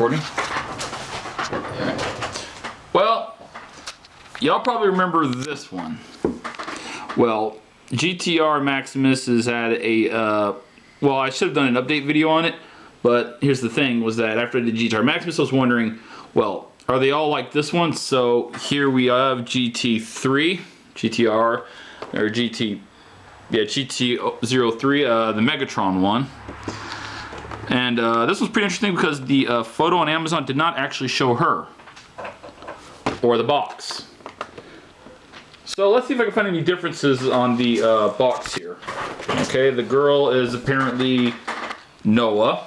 recording. Well, y'all probably remember this one. Well, GT-R Maximus has had a, well, I should have done an update video on it, but here's the thing, was that after the GT-R Maximus, I was wondering, well, are they all like this one? So here we have GT3, GT-R, or GT03, the Megatron one. And this was pretty interesting because the photo on Amazon did not actually show her or the box. So let's see if I can find any differences on the box here. Okay, the girl is apparently Noah.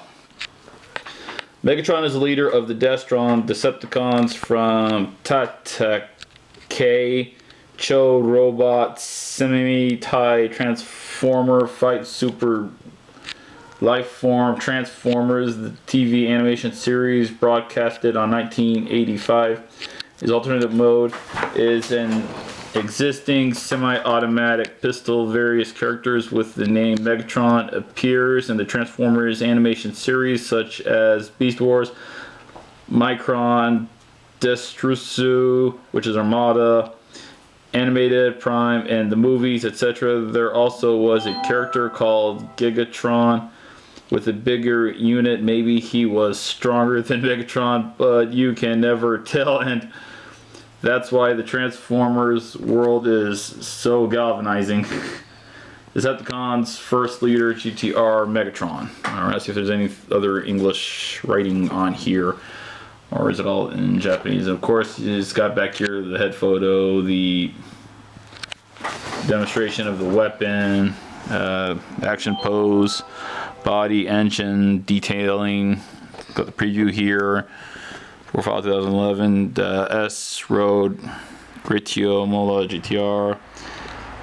Megatron is the leader of the Decepticons from Tatake, Cho Robot, Semi-Tai, Transformer, Fight Super Lifeform, Transformers, the TV animation series broadcasted on 1985. His alternative mode is an existing semi-automatic pistol. Various characters with the name Megatron appears in the Transformers animation series, such as Beast Wars, Micron, Destrusu, which is Armada, Animated, Prime, and the movies, etc. There also was a character called Gigatron with a bigger unit. Maybe he was stronger than Megatron, but you can never tell, and that's why the Transformers world is so galvanizing. Decepticons first leader, GT-R Megatron. Alright, let's see if there's any other English writing on here, or is it all in Japanese? Of course, it's got back here the head photo, the demonstration of the weapon, action pose, body, engine, detailing. Got the preview here. Profile 2011, S Road, Gritio, Mola, GT-R.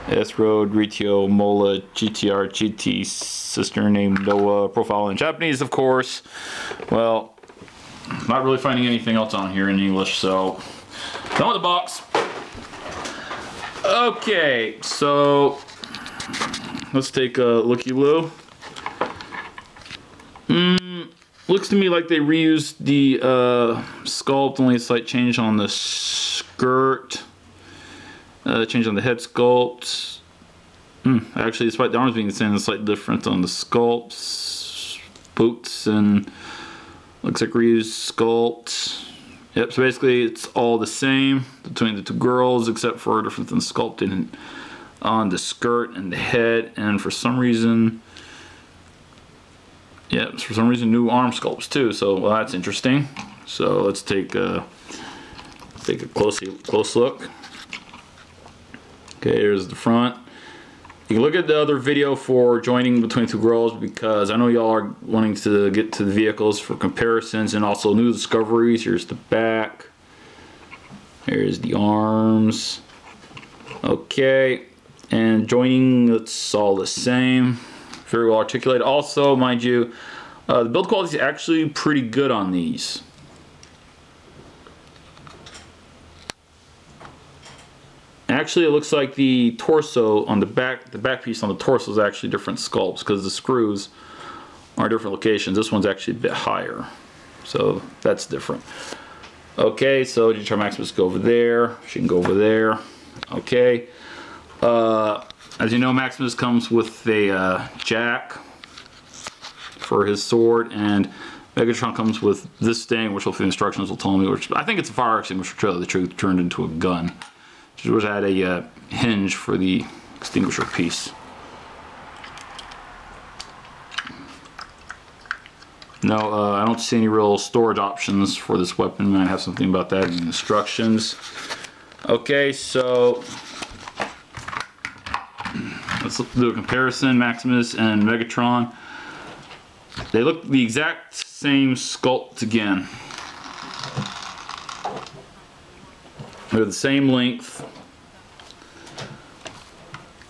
S Road, Gritio, Mola, GT-R, GT, sister named Noah. Profile in Japanese, of course. Well, not really finding anything else on here in English, so done with the box. Okay, so let's take a looky-loo. Looks to me like they reused the sculpt, only a slight change on the skirt, change on the head sculpt. Actually, despite the arms being the same, there's a slight difference on the sculpts, boots, and looks like reused sculpt. Yep, so basically it's all the same between the two girls, except for a difference in sculpting on the skirt and the head, and for some reason, new arm sculpts too. So well, that's interesting. So let's take a close look. Okay, here's the front. You can look at the other video for joining between two girls, because I know y'all are wanting to get to the vehicles for comparisons and also new discoveries. Here's the back. Here's the arms. Okay, and joining, it's all the same. Very well articulated. Also, mind you, the build quality is actually pretty good on these. Actually, it looks like the torso on the back piece on the torso is actually different sculpts, because the screws are different locations. This one's actually a bit higher, so that's different. Okay, so GT-R Maximus go over there. She can go over there. Okay. As you know, Maximus comes with a jack for his sword, and Megatron comes with this thing, which hopefully the instructions will tell me, which I think it's a fire extinguisher, to tell the truth, turned into a gun. Which had a hinge for the extinguisher piece. No, I don't see any real storage options for this weapon. Might have something about that in the instructions. Okay, so let's do a comparison. Maximus and Megatron. They look the exact same sculpt again. They're the same length.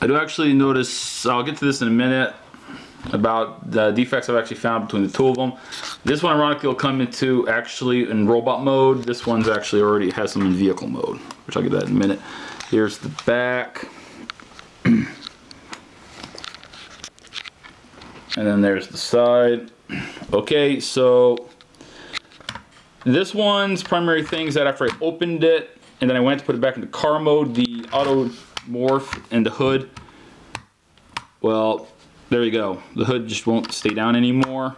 I do actually notice, I'll get to this in a minute, about the defects I've actually found between the two of them. This one ironically will come into actually in robot mode. This one's actually already has some in vehicle mode, which I'll get that in a minute. Here's the back. And then there's the side. Okay, so This one's primary thing is that after I opened it and then I went to put it back into car mode, the auto morph and the hood, well, there you go. The hood just won't stay down anymore.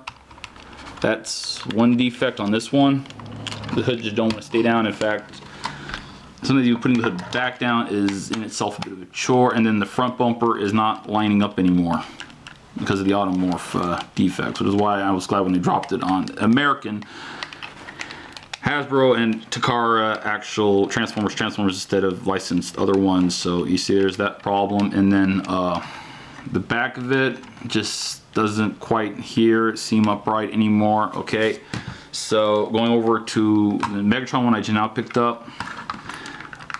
That's one defect on this one. The hood just don't want to stay down. In fact, sometimes you putting the hood back down is in itself a bit of a chore, and then the front bumper is not lining up anymore because of the automorph defects, which is why I was glad when they dropped it on American, Hasbro, and Takara actual Transformers instead of licensed other ones. So you see there's that problem, and then the back of it just doesn't quite seem upright anymore. Okay, so going over to the Megatron one I just now picked up,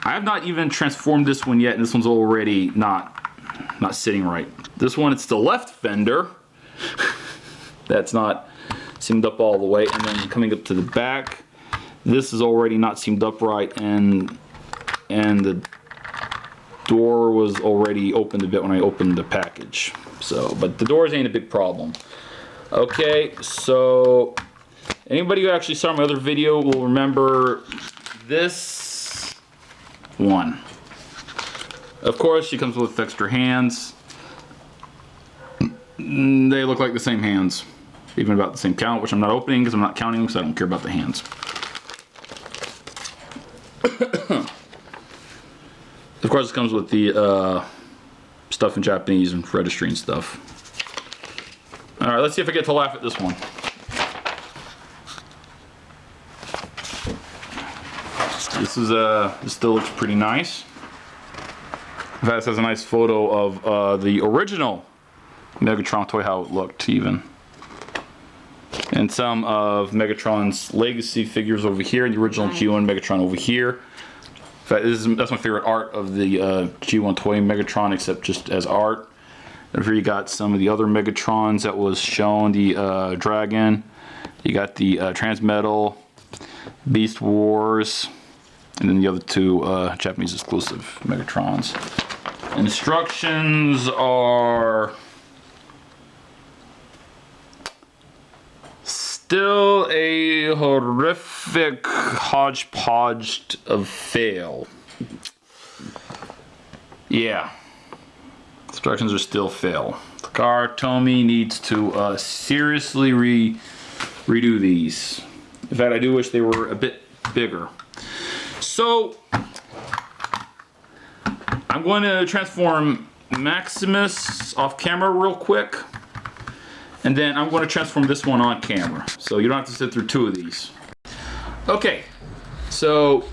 I have not even transformed this one yet, and this one's already not sitting right. This one, it's the left fender that's not seamed up all the way, and then coming up to the back, this is already not seamed up right, and the door was already opened a bit when I opened the package. So, but the doors ain't a big problem. Okay, so anybody who actually saw my other video will remember this one. Of course, she comes with extra hands. They look like the same hands, even about the same count, which I'm not opening because I'm not counting them because I don't care about the hands. Of course, it comes with the stuff in Japanese and registry and stuff. Alright, let's see if I get to laugh at this one. This still looks pretty nice. In fact, this has a nice photo of the original Megatron toy, how it looked even. And some of Megatron's legacy figures over here, and the original G1 Megatron over here. In fact, that's my favorite art of the G1 toy Megatron, except just as art. Over here you got some of the other Megatrons that was shown, the Dragon. You got the Transmetal, Beast Wars, and then the other two Japanese exclusive Megatrons. Instructions are still a horrific hodgepodge of fail. Yeah. Instructions are still fail. Takara Tomy needs to seriously redo these. In fact, I do wish they were a bit bigger. So, I'm going to transform Maximus off camera real quick. And then I'm going to transform this one on camera. So you don't have to sit through two of these. Okay, so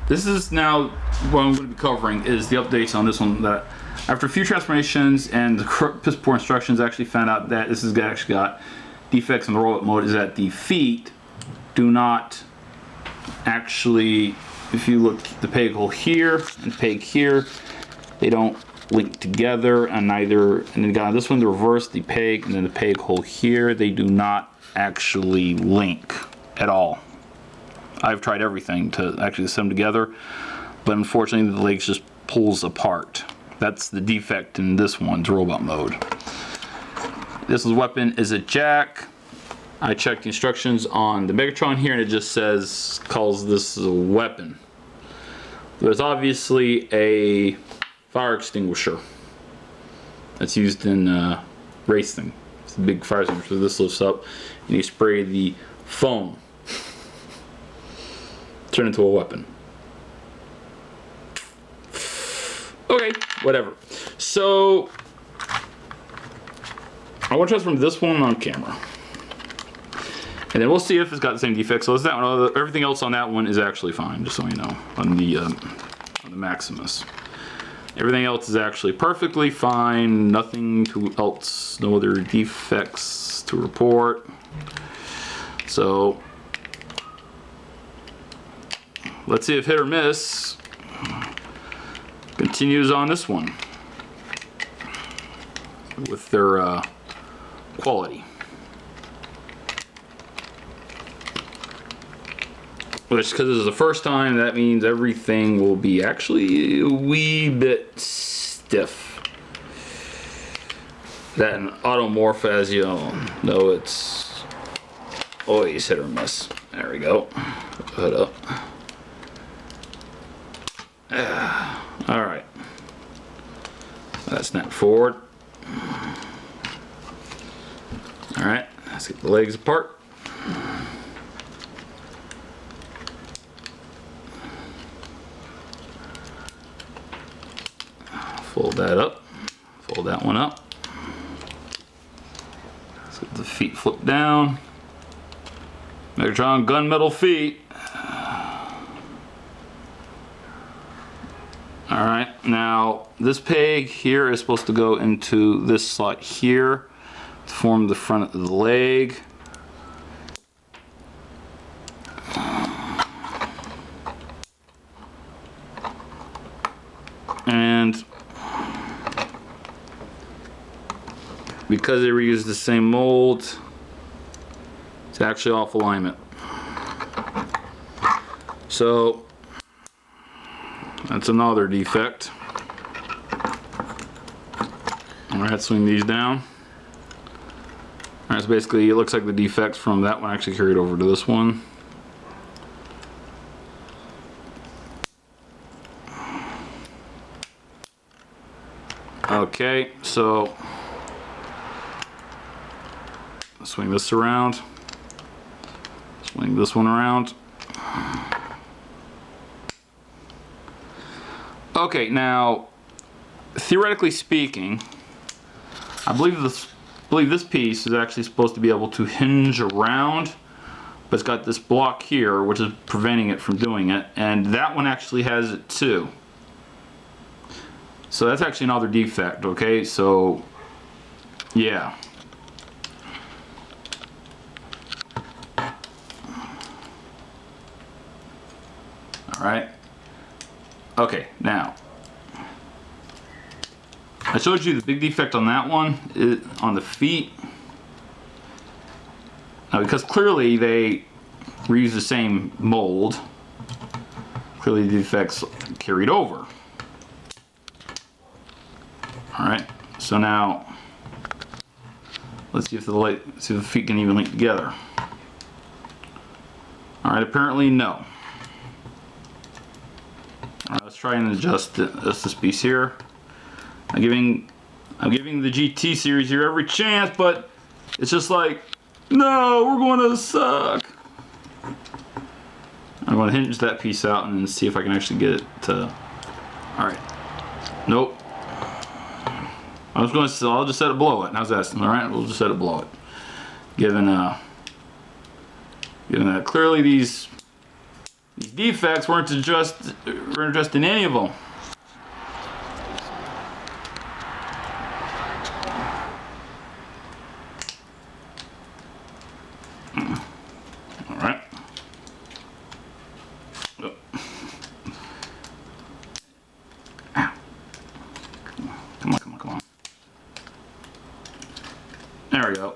this is now what I'm going to be covering is the updates on this one. That after a few transformations and the piss poor instructions, I actually found out that this has actually got defects in the robot mode. Is that the feet do not actually, if you look the peg hole here and peg here, they don't link together, and neither, and then got this one, the reverse, the peg, and then the peg hole here, they do not actually link at all. I've tried everything to actually set them together, but unfortunately the legs just pulls apart. That's the defect in this one's robot mode. This weapon is a jack. I checked the instructions on the Megatron here, and it just calls this a weapon. There's obviously a fire extinguisher that's used in racing. It's a big fire extinguisher. So this lifts up and you spray the foam. Turn into a weapon. Okay, whatever. So I want to transform this one on camera. And then we'll see if it's got the same defects. So that one, everything else on that one is actually fine, just so you know, on the Maximus. Everything else is actually perfectly fine. Nothing else, no other defects to report. So let's see if hit or miss continues on this one with their quality. Which, because this is the first time, that means everything will be actually a wee bit stiff. That an automorph, as you know, it's always hit or miss. There we go. Put it up. All right. That snap forward. All right. Let's get the legs apart. Fold that up. Fold that one up. Let's get the feet flipped down. Megatron gunmetal feet. Alright, now this peg here is supposed to go into this slot here to form the front of the leg. And because they reused the same mold, it's actually off alignment. So that's another defect. Alright, swing these down. Alright, so basically it looks like the defects from that one actually carried over to this one. Okay, so swing this around. Swing this one around. Okay, now theoretically speaking, I believe this piece is actually supposed to be able to hinge around, but it's got this block here which is preventing it from doing it, and that one actually has it too. So that's actually another defect, okay? So yeah. Alright. Okay, now I showed you the big defect on that one, on the feet. Now because clearly they reused the same mold, clearly the defects carried over. Alright, so now let's see if the feet can even link together. Alright, apparently no. Alright, let's try and adjust this piece here. I'm giving the GT series here every chance, but it's just like, no, we're going to suck. I'm going to hinge that piece out and then see if I can actually get it to. Alright. Nope. I'll just set it below it. How's that? Alright, we'll just set it below it. Given that clearly these defects weren't addressed in any of them. Alright. Oh. Come on. There we go.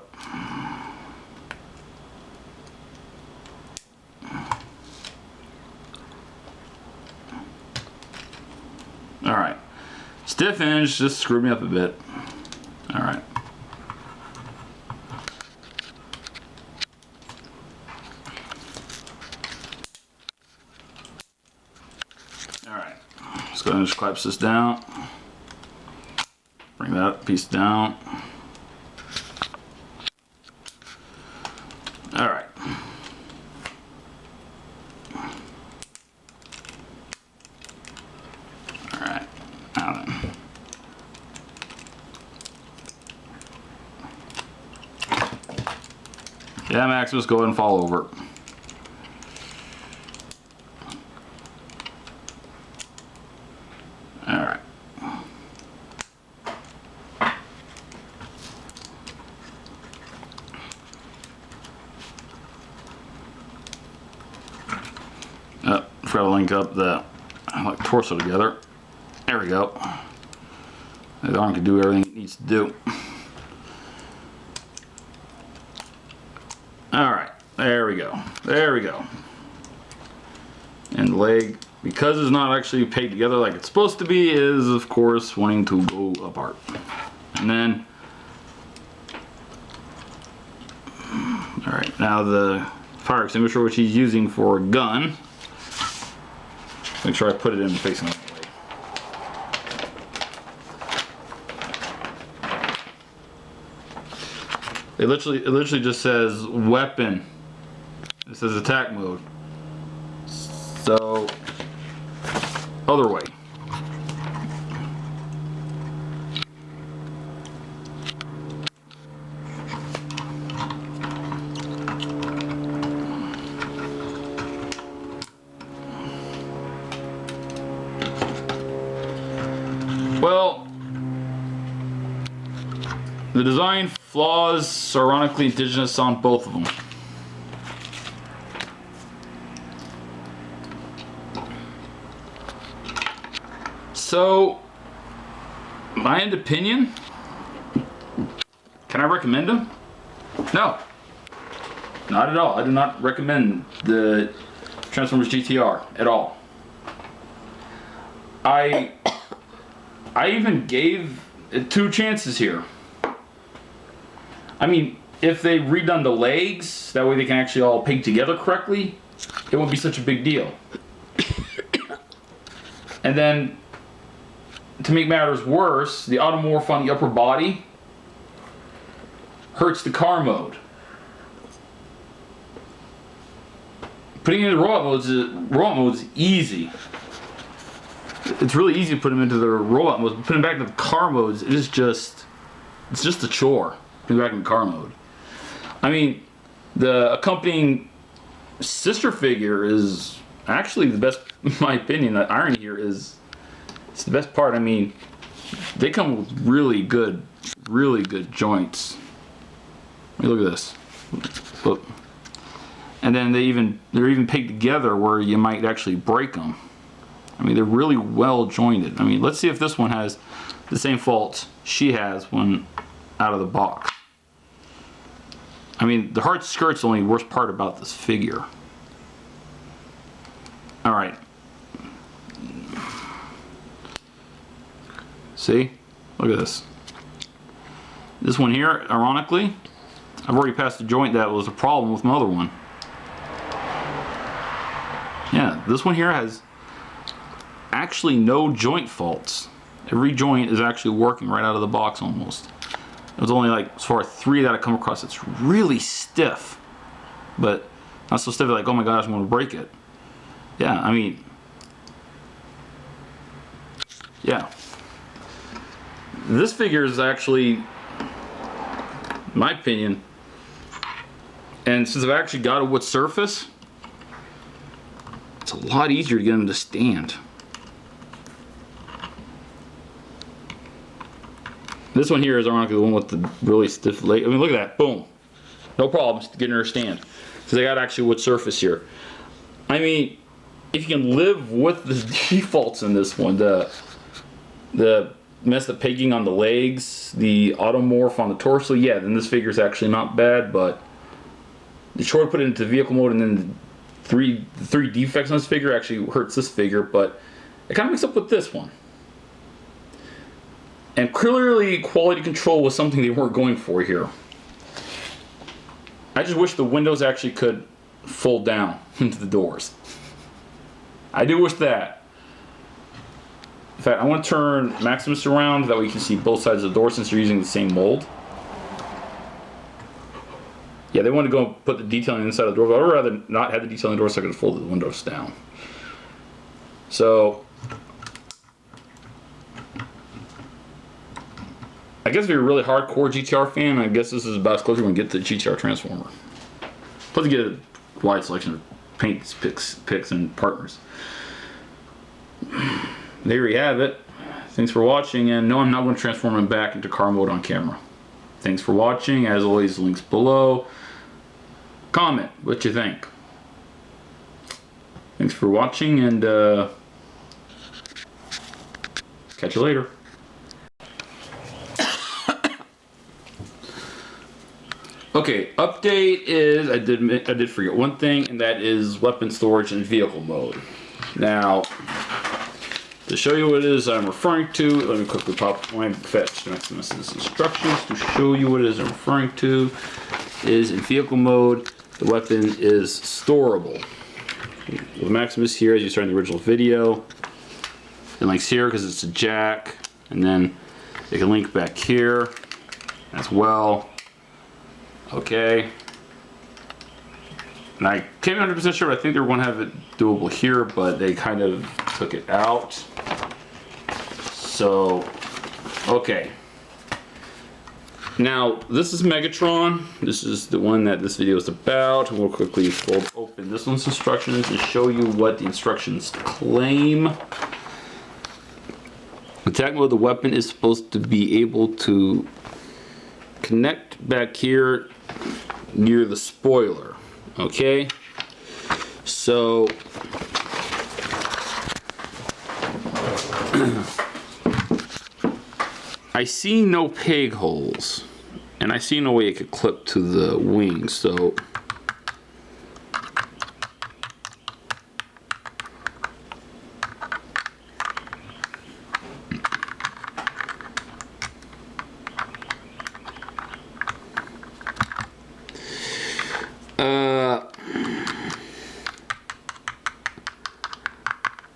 Alright. Stiff hinge just screwed me up a bit. Alright. Alright. Let's go ahead and just collapse this down. Bring that piece down. Alright. Alright. Now then. Yeah, Maximus, go ahead and fall over. Alright. Try to link up the torso together. There we go. The arm can do everything it needs to do. Alright, there we go. There we go. And the leg, because it's not actually pegged together like it's supposed to be, is of course wanting to go apart. And then, alright, now the fire extinguisher, which he's using for a gun. Make sure I put it in facing the way. It literally just says weapon. It says attack mode. So, other way. Well, the design flaws are ironically indigenous on both of them. So, my end opinion, can I recommend them? No, not at all. I do not recommend the Transformers GT-R at all. I even gave it 2 chances here. I mean, if they redone the legs, that way they can actually all peg together correctly, it won't be such a big deal. And then, to make matters worse, the automorph on the upper body hurts the car mode. Putting it into robot mode is easy. It's really easy to put them into the robot mode. Putting them back into the car modes, it's just a chore. Putting them back in car mode. I mean, the accompanying sister figure is actually the best, in my opinion. The irony here is, it's the best part. I mean, they come with really good joints. I mean, look at this. Look. And then they're even pegged together where you might actually break them. I mean, they're really well jointed. I mean, let's see if this one has the same faults she has when out of the box. I mean, the hard skirt's the only worst part about this figure. All right. See? Look at this. This one here, ironically, I've already passed the joint that was a problem with my other one. Yeah, this one here has actually no joint faults. Every joint is actually working right out of the box almost. There's only like, as far as 3 that I come across that's really stiff. But not so stiff like, oh my gosh, I'm going to break it. Yeah, I mean, yeah. This figure is actually, in my opinion, and since I've actually got a wood surface, it's a lot easier to get them to stand. This one here is ironically the one with the really stiff leg. I mean, look at that, boom. No problems getting her to stand. Because they got actually wood surface here. I mean, if you can live with the defaults in this one, the mess of pegging on the legs, the automorph on the torso, yeah, then this figure is actually not bad, but the chore to put it into vehicle mode and then the three defects on this figure actually hurts this figure, but it kind of makes up with this one. And clearly quality control was something they weren't going for here. I just wish the windows actually could fold down into the doors. I do wish that. In fact, I want to turn Maximus around, that way you can see both sides of the door since you're using the same mold. Yeah, they want to go put the detailing inside the door, but I would rather not have the detailing door so I could fold the windows down. So, I guess if you're a really hardcore GT-R fan, I guess this is about as close as you're going to get to the GT-R Transformer. Plus you get a wide selection of paint picks and partners. There you have it. Thanks for watching, and no, I'm not going to transform him back into car mode on camera. Thanks for watching. As always, links below. Comment what you think. Thanks for watching, and catch you later. Okay, update is I did forget one thing, and that is weapon storage in vehicle mode. Now, to show you what it is I'm referring to, let me quickly pop my fetch Maximus' instructions to show you what it is I'm referring to. Is in vehicle mode, the weapon is storable. The Maximus here, as you saw in the original video, it links here because it's a jack, and then it can link back here as well. Okay. And I can't be 100% sure, but I think they were going to have it doable here, but they kind of took it out. So, okay. Now, this is Megatron. This is the one that this video is about. We'll quickly fold open this one's instructions and show you what the instructions claim. Attack mode, the weapon is supposed to be able to connect back here near the spoiler. Okay? So, I see no peg holes, and I see no way it could clip to the wing, so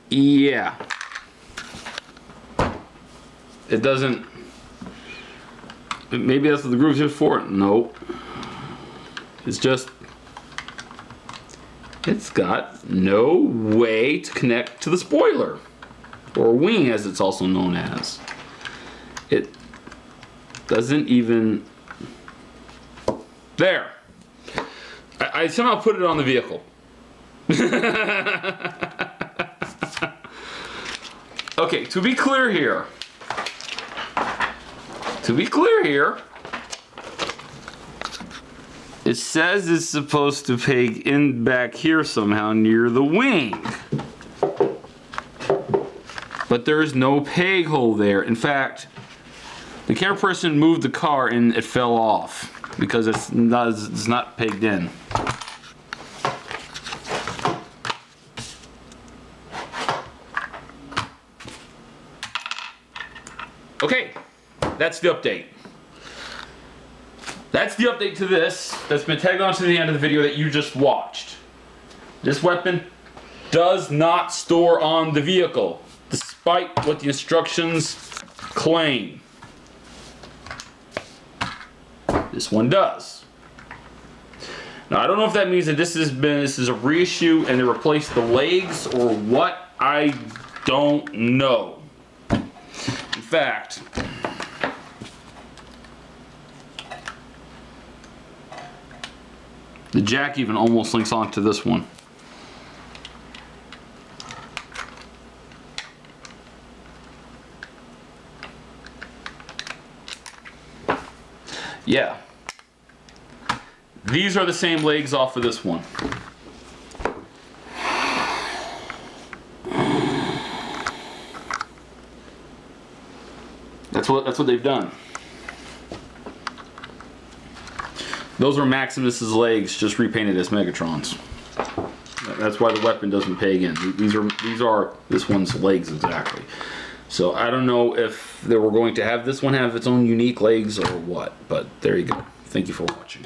yeah, it doesn't. Maybe that's what the groove's here for. Nope. It's just, it's got no way to connect to the spoiler, or wing as it's also known as. It doesn't even, there. I somehow put it on the vehicle. Okay, to be clear here, it says it's supposed to peg in back here somehow near the wing. But there is no peg hole there. In fact, the camera person moved the car and it fell off because it's not pegged in. Okay, that's the update. That's the update to this that's been tagged on to the end of the video that you just watched. This weapon does not store on the vehicle, despite what the instructions claim. This one does. Now I don't know if that means that this is a reissue and they replaced the legs or what. I don't know. In fact, the jack even almost links onto this one. Yeah. These are the same legs off of this one. That's what they've done. Those are Maximus's legs, just repainted as Megatron's. That's why the weapon doesn't peg in. These are this one's legs exactly. So I don't know if they were going to have this one have its own unique legs or what, but there you go. Thank you for watching.